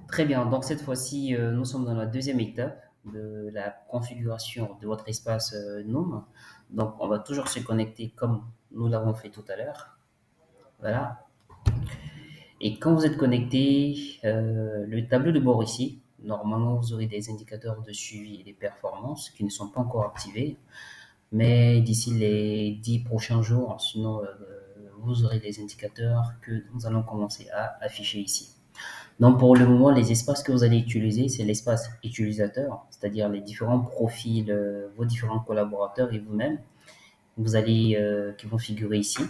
Très bien. Donc cette fois-ci, nous sommes dans la deuxième étape de la configuration de votre espace Noom. Donc on va toujours se connecter comme nous l'avons fait tout à l'heure. Voilà. Et quand vous êtes connecté, le tableau de bord ici, normalement vous aurez des indicateurs de suivi et des performances qui ne sont pas encore activés. Mais d'ici les 10 prochains jours, sinon vous aurez des indicateurs que nous allons commencer à afficher ici. Donc pour le moment, les espaces que vous allez utiliser, c'est l'espace utilisateur, c'est-à-dire les différents profils, vos différents collaborateurs et vous-même, qui vont figurer ici.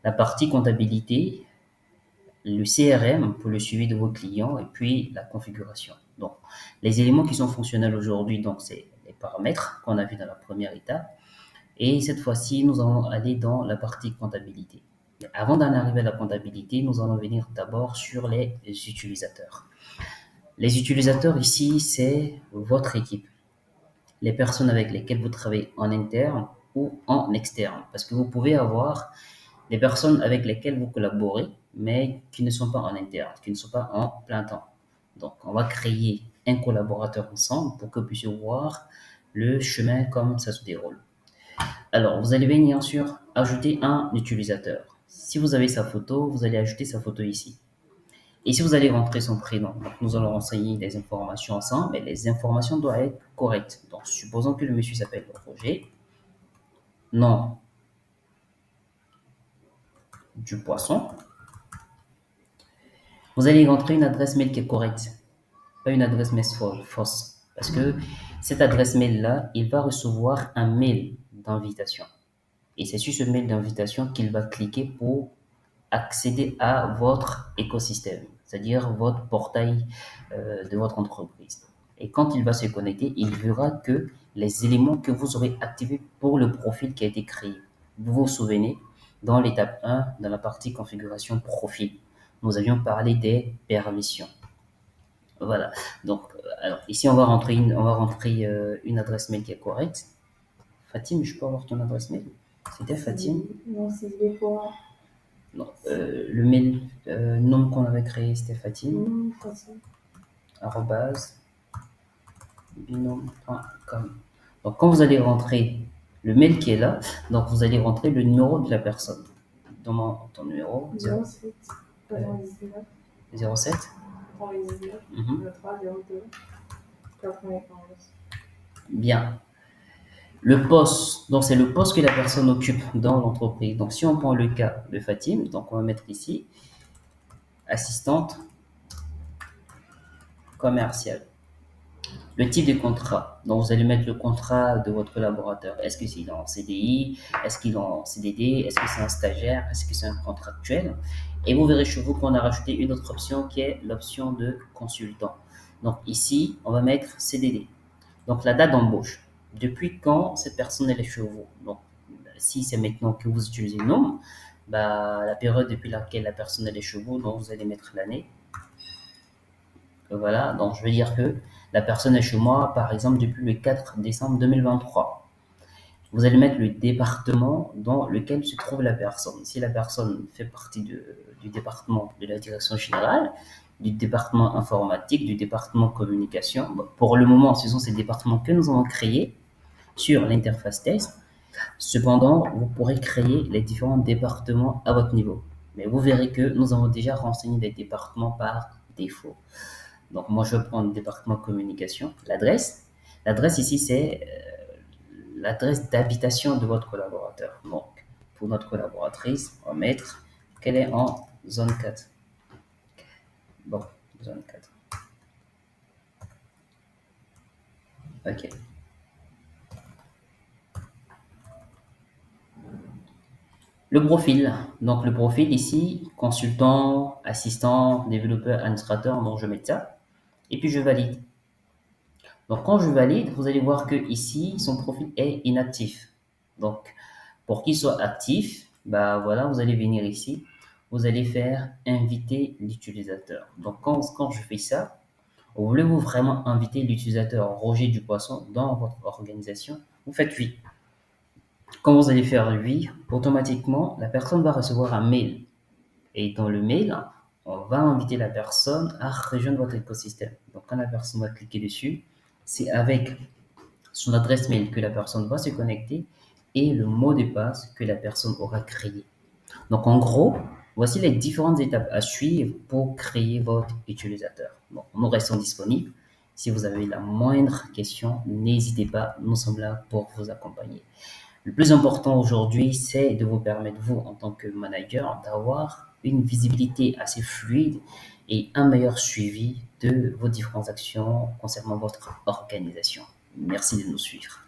La partie comptabilité, le CRM pour le suivi de vos clients et puis la configuration. Donc les éléments qui sont fonctionnels aujourd'hui, donc c'est les paramètres qu'on a vu dans la première étape. Et cette fois-ci, nous allons aller dans la partie comptabilité. Mais avant d'en arriver à la comptabilité, nous allons venir d'abord sur les utilisateurs. Les utilisateurs ici, c'est votre équipe, les personnes avec lesquelles vous travaillez en interne ou en externe. Parce que vous pouvez avoir des personnes avec lesquelles vous collaborez, mais qui ne sont pas en interne, qui ne sont pas en plein temps. Donc, on va créer un collaborateur ensemble pour que vous puissiez voir le chemin comme ça se déroule. Alors, vous allez venir sur ajouter un utilisateur. Si vous avez sa photo, vous allez ajouter sa photo ici. Et si vous allez rentrer son prénom, donc nous allons renseigner des informations ensemble, mais les informations doivent être correctes. Donc, supposons que le monsieur s'appelle Roger, nom du poisson. Vous allez rentrer une adresse mail qui est correcte, pas une adresse mail fausse. Parce que cette adresse mail-là, il va recevoir un mail d'invitation. Et c'est sur ce mail d'invitation qu'il va cliquer pour accéder à votre écosystème, c'est-à-dire votre portail de votre entreprise. Et quand il va se connecter, il verra que les éléments que vous aurez activés pour le profil qui a été créé. Vous vous souvenez, dans l'étape 1, dans la partie configuration profil, nous avions parlé des permissions. Voilà. Donc, alors ici, on va rentrer une adresse mail qui est correcte. Fatim, je peux avoir ton adresse mail? C'était Fatim? Non, c'est des fois. Non, le mail nom qu'on avait créé, c'était Fatim, Facile. arobase, binôme.com. Donc, quand vous allez rentrer le mail qui est là, donc vous allez rentrer le numéro de la personne. Dans ton numéro 07 99 07 99 Mhm. 03 02 91. Bien. Le poste, donc c'est le poste que la personne occupe dans l'entreprise. Donc, si on prend le cas de Fatim, donc on va mettre ici assistante commerciale. Le type de contrat. Donc, vous allez mettre le contrat de votre collaborateur. Est-ce que c'est en CDI? Est-ce qu'il est en CDD? Est-ce que c'est un stagiaire? Est-ce que c'est un contractuel? Et vous verrez chez vous qu'on a rajouté une autre option qui est l'option de consultant. Donc, ici, on va mettre CDD. Donc, la date d'embauche. Depuis quand cette personne elle est chez vous? Donc, si c'est maintenant que vous utilisez nom, bah, la période depuis laquelle la personne elle est chez vous, donc vous allez mettre l'année. Voilà, donc je veux dire que la personne est chez moi, par exemple, depuis le 4 décembre 2023. Vous allez mettre le département dans lequel se trouve la personne. Si la personne fait partie du département de la direction générale, du département informatique, du département communication, bon, pour le moment, ce sont ces départements que nous avons créés sur l'interface test. Cependant, vous pourrez créer les différents départements à votre niveau. Mais vous verrez que nous avons déjà renseigné des départements par défaut. Donc, moi, je prends le département communication, l'adresse. L'adresse ici, c'est l'adresse d'habitation de votre collaborateur. Donc, pour notre collaboratrice, on va mettre qu'elle est en zone 4. Bon, zone 4. OK. Le profil. Donc, le profil ici, consultant, assistant, développeur, administrateur. Donc, je mets ça. Et puis, je valide. Donc, quand je valide, vous allez voir que ici, son profil est inactif. Donc, pour qu'il soit actif, bah voilà, vous allez venir ici, vous allez faire inviter l'utilisateur. Donc, quand je fais ça, voulez-vous vraiment inviter l'utilisateur Roger du Poisson dans votre organisation? Vous faites oui. Quand vous allez faire oui, automatiquement, la personne va recevoir un mail. Et dans le mail, on va inviter la personne à rejoindre votre écosystème. Donc, quand la personne va cliquer dessus, c'est avec son adresse mail que la personne va se connecter et le mot de passe que la personne aura créé. Donc, en gros, voici les différentes étapes à suivre pour créer votre utilisateur. Bon, nous restons disponibles. Si vous avez la moindre question, n'hésitez pas, nous sommes là pour vous accompagner. Le plus important aujourd'hui, c'est de vous permettre, vous, en tant que manager, d'avoir une visibilité assez fluide et un meilleur suivi de vos différentes actions concernant votre organisation. Merci de nous suivre.